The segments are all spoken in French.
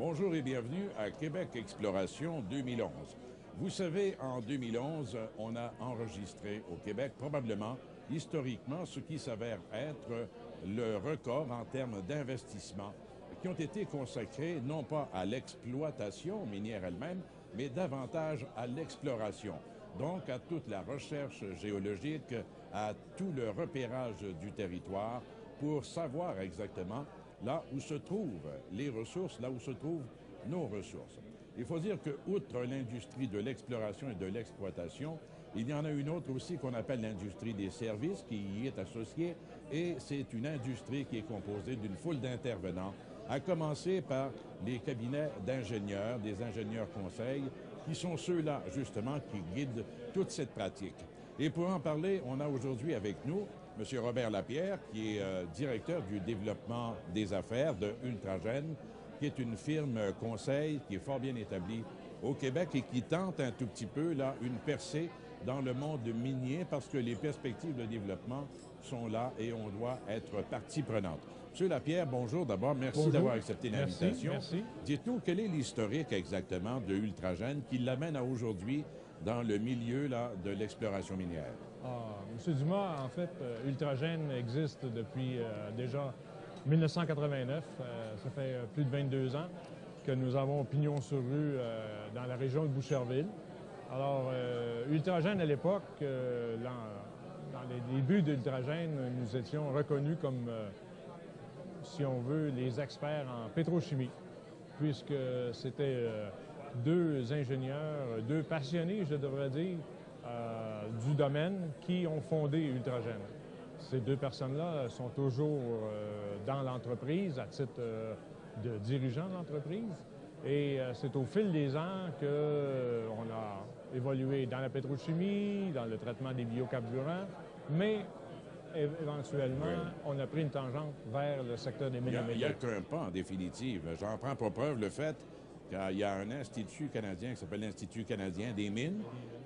Bonjour et bienvenue à Québec Exploration 2011. Vous savez, en 2011, on a enregistré au Québec, probablement, historiquement, ce qui s'avère être le record en termes d'investissements qui ont été consacrés non pas à l'exploitation minière elle-même, mais davantage à l'exploration. Donc, à toute la recherche géologique, à tout le repérage du territoire pour savoir exactement là où se trouvent les ressources, là où se trouvent nos ressources. Il faut dire que, outre l'industrie de l'exploration et de l'exploitation, il y en a une autre aussi qu'on appelle l'industrie des services qui y est associée, et c'est une industrie qui est composée d'une foule d'intervenants, à commencer par les cabinets d'ingénieurs, des ingénieurs conseils, qui sont ceux-là, justement, qui guident toute cette pratique. Et pour en parler, on a aujourd'hui avec nous M. Robert Lapierre, qui est directeur du développement des affaires de Ultragène, qui est une firme conseil qui est fort bien établie au Québec et qui tente un tout petit peu, là, une percée dans le monde minier parce que les perspectives de développement sont là et on doit être partie prenante. M. Lapierre, bonjour d'abord. Merci d'avoir accepté l'invitation. Merci. Dites-nous, quel est l'historique exactement de Ultragène qui l'amène à aujourd'hui dans le milieu là, de l'exploration minière? Monsieur Dumas, en fait, Ultragène existe depuis déjà 1989. Ça fait plus de 22 ans que nous avons pignon sur rue dans la région de Boucherville. Alors, Ultragène, à l'époque, dans les débuts d'Ultragène, nous étions reconnus comme, si on veut, les experts en pétrochimie, puisque c'était deux ingénieurs, deux passionnés, je devrais dire, du domaine qui ont fondé Ultragène. Ces deux personnes-là sont toujours dans l'entreprise à titre de dirigeants de l'entreprise. Et c'est au fil des ans qu'on a évolué dans la pétrochimie, dans le traitement des biocarburants, mais éventuellement, on a pris une tangente vers le secteur des mines. Il n'y a qu'un pas, en définitive. J'en prends pour preuve le fait qu'il y a un institut canadien qui s'appelle l'Institut canadien des mines,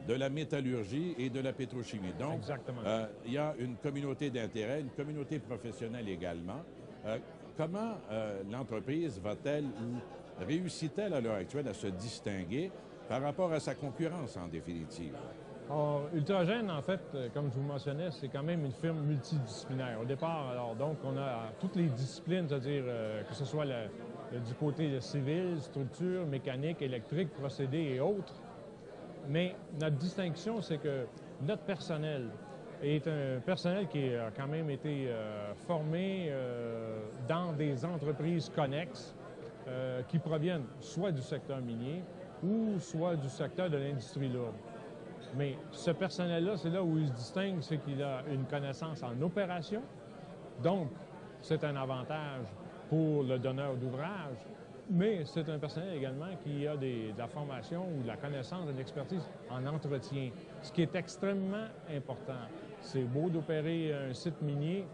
de la métallurgie et de la pétrochimie. Donc, il y a une communauté d'intérêt, une communauté professionnelle également. Comment l'entreprise va-t-elle ou réussit-elle à l'heure actuelle à se distinguer par rapport à sa concurrence, en définitive? Alors, Ultragène, en fait, comme je vous mentionnais, c'est quand même une firme multidisciplinaire. Au départ, alors, donc, on a toutes les disciplines, c'est-à-dire que ce soit du côté civil, structure, mécanique, électrique, procédés et autres. Mais notre distinction, c'est que notre personnel est un personnel qui a quand même été formé dans des entreprises connexes qui proviennent soit du secteur minier ou soit du secteur de l'industrie lourde. Mais ce personnel-là, c'est là où il se distingue, c'est qu'il a une connaissance en opération. Donc, c'est un avantage pour le donneur d'ouvrage, mais c'est un personnel également qui a de la formation ou de la connaissance, de l'expertise en entretien, ce qui est extrêmement important. C'est beau d'opérer un site minier,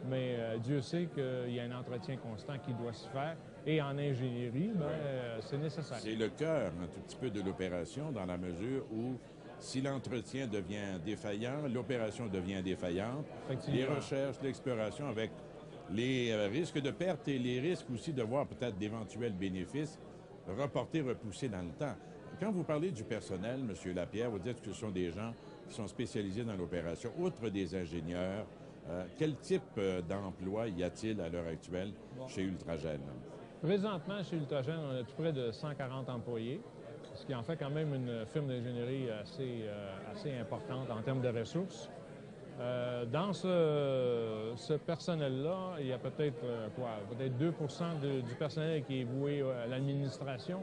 mais Dieu sait qu'il y a un entretien constant qui doit se faire. Et en ingénierie, c'est nécessaire. C'est le cœur un tout petit peu de l'opération dans la mesure où si l'entretien devient défaillant, l'opération devient défaillante, les recherches, l'exploration avec les risques de perte et les risques aussi de voir peut-être d'éventuels bénéfices reportés, repoussés dans le temps. Quand vous parlez du personnel, M. Lapierre, vous dites que ce sont des gens qui sont spécialisés dans l'opération. Outre des ingénieurs, quel type d'emploi y a-t-il à l'heure actuelle chez Ultragène? Présentement, chez Ultragène, on a tout près de 140 employés, ce qui en fait quand même une firme d'ingénierie assez importante en termes de ressources. Dans ce personnel-là, il y a peut-être peut-être 2 du personnel qui est voué à l'administration,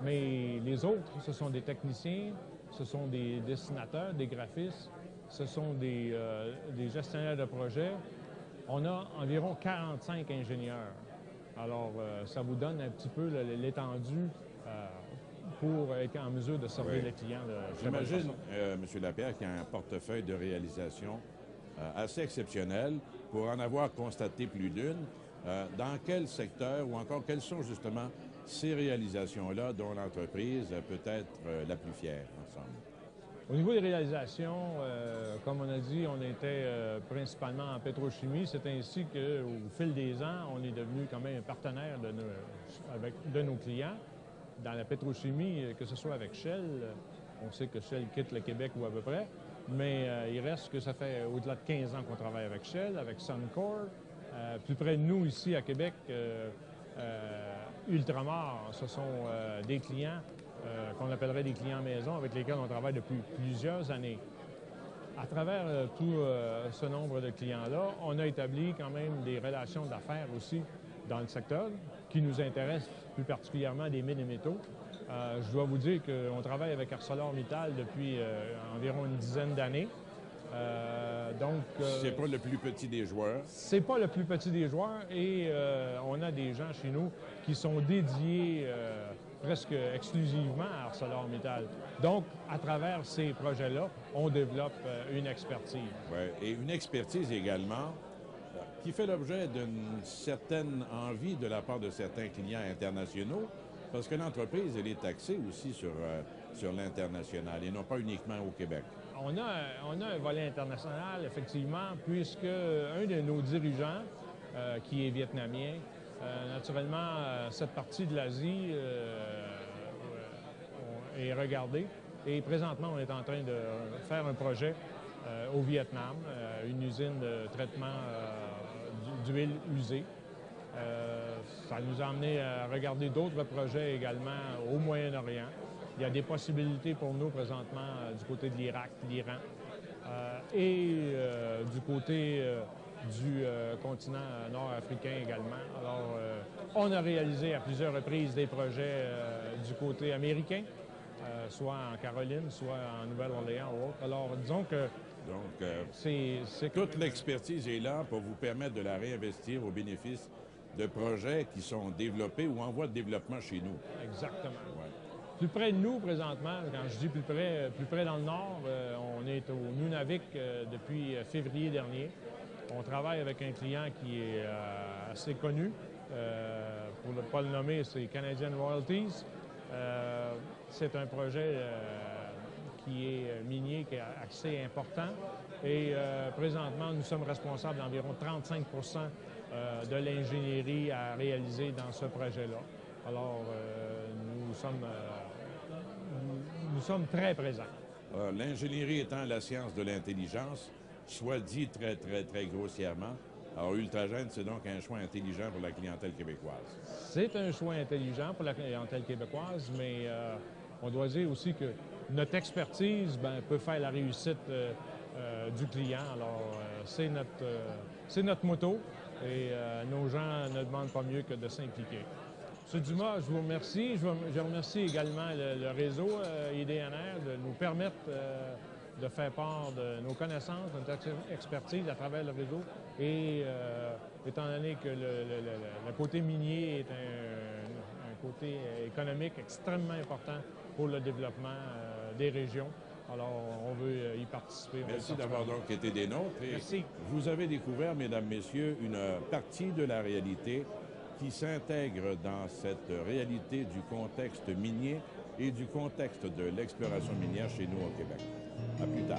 mais les autres, ce sont des techniciens, ce sont des dessinateurs, des graphistes, ce sont des gestionnaires de projets. On a environ 45 ingénieurs. Alors, ça vous donne un petit peu l'étendue pour être en mesure de servir les clients. J'imagine, M. Lapierre, qu'il y a un portefeuille de réalisation assez exceptionnel pour en avoir constaté plus d'une. Dans quel secteur ou encore quelles sont justement ces réalisations-là dont l'entreprise peut être la plus fière ensemble? Au niveau des réalisations, comme on a dit, on était principalement en pétrochimie. C'est ainsi qu'au fil des ans, on est devenu quand même un partenaire de nos clients dans la pétrochimie, que ce soit avec Shell. On sait que Shell quitte le Québec ou à peu près, mais il reste que ça fait au-delà de 15 ans qu'on travaille avec Shell, avec Suncor. Plus près de nous, ici à Québec, Ultramar, ce sont des clients qu'on appellerait des clients maison avec lesquels on travaille depuis plusieurs années. À travers tout ce nombre de clients-là, on a établi quand même des relations d'affaires aussi dans le secteur qui nous intéressent plus particulièrement des mines et métaux. Je dois vous dire qu'on travaille avec ArcelorMittal depuis environ une dizaine d'années. C'est pas le plus petit des joueurs. C'est pas le plus petit des joueurs et on a des gens chez nous qui sont dédiés presque exclusivement à ArcelorMittal. Donc, à travers ces projets-là, on développe une expertise. Ouais, et une expertise également qui fait l'objet d'une certaine envie de la part de certains clients internationaux, parce que l'entreprise, elle est axée aussi sur l'international et non pas uniquement au Québec. On a un volet international, effectivement, puisque un de nos dirigeants, qui est vietnamien, naturellement, cette partie de l'Asie est regardée. Et présentement, on est en train de faire un projet au Vietnam, une usine de traitement d'huile usée. Ça nous a amené à regarder d'autres projets également au Moyen-Orient. Il y a des possibilités pour nous présentement du côté de l'Irak, l'Iran et du côté du continent nord-africain également. Alors, on a réalisé à plusieurs reprises des projets du côté américain, soit en Caroline, soit en Nouvelle-Orléans ou autre. Alors, disons que toute l'expertise est là pour vous permettre de la réinvestir au bénéfice de projets qui sont développés ou en voie de développement chez nous. Exactement. Ouais. Plus près de nous, présentement, quand je dis plus près dans le nord, on est au Nunavik depuis février dernier. On travaille avec un client qui est assez connu. Pour ne pas le nommer, c'est Canadian Royalties. C'est un projet qui est minier, qui est assez important. Et présentement, nous sommes responsables d'environ 35 de l'ingénierie à réaliser dans ce projet-là. Alors, nous sommes très présents. L'ingénierie étant la science de l'intelligence, soit dit très, très, très grossièrement, alors Ultragène, c'est donc un choix intelligent pour la clientèle québécoise. C'est un choix intelligent pour la clientèle québécoise, mais on doit dire aussi que notre expertise peut faire la réussite du client. Alors, c'est notre motto et nos gens ne demandent pas mieux que de s'impliquer. M. Dumas, je vous remercie. Je remercie également le réseau IDNR de nous permettre de faire part de nos connaissances, de notre expertise à travers le réseau. Et étant donné que le côté minier est un côté économique extrêmement important pour le développement des régions, alors on veut y participer. Merci d'avoir donc été des nôtres. Merci. Vous avez découvert, mesdames, messieurs, une partie de la réalité qui s'intègre dans cette réalité du contexte minier et du contexte de l'exploration minière chez nous au Québec. À plus tard.